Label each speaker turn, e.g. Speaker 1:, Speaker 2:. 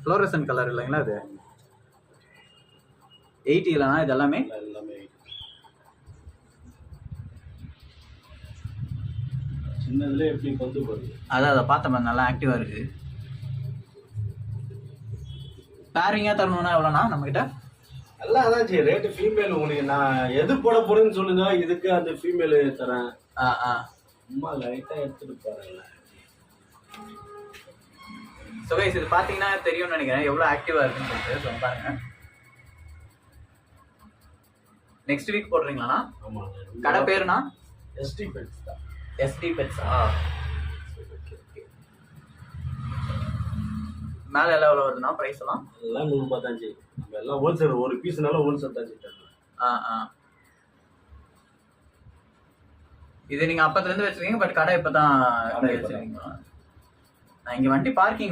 Speaker 1: Fluorescence colour இல்லைங்களா அது? 80 இது எல்லாமே?
Speaker 2: எல்லாமே சின்னதுல எப்படி பந்து போடுது.
Speaker 1: அதான் அதை பார்த்தோம், நல்லா ஆக்டிவா இருக்கு. பேரிங்கா தரணும்னா எவ்வளோண்ணா நம்மகிட்ட?
Speaker 2: எல்லாம் அதான் சரி ரேட்டு. ஃபீமேல் உங்களுக்கு நான் எது போட போறேன்னு சொல்லுங்க, இதுக்கு அந்த ஃபீமேல் தரேன். சும்மா லைட்டா எடுத்துட்டு போறேன்ல.
Speaker 1: ஸோ கைஸ் இது பார்த்தீங்கன்னா தெரியும்னு நினைக்கிறேன் எவ்வளோ ஆக்டிவாக இருக்குன்னு சொல்லிட்டு. ஸோ பாருங்க, நெக்ஸ்ட் வீக் போடுறீங்களாண்ணா?
Speaker 2: ஆமாம்.
Speaker 1: கடை பேருண்ணா?
Speaker 2: எஸ்டி பெட்ஸ் தான்.
Speaker 1: எஸ்டி பெட்ஸா? மேலே எல்லாம் எவ்வளோ வருதுண்ணா ப்ரைஸ் எல்லாம்?
Speaker 2: எல்லாம் 135. நம்ம எல்லாம் ஹோல்சேல், ஒரு பீஸ்னால ஹோல்சேல் தான் தருவோம்.
Speaker 1: இது நீங்கள் அப்பத்துலேருந்து வச்சுருக்கீங்க, பட் கடை இப்போ தான் வச்சுருக்கீங்களா? நான் இங்கே வண்டி பார்க்கிங்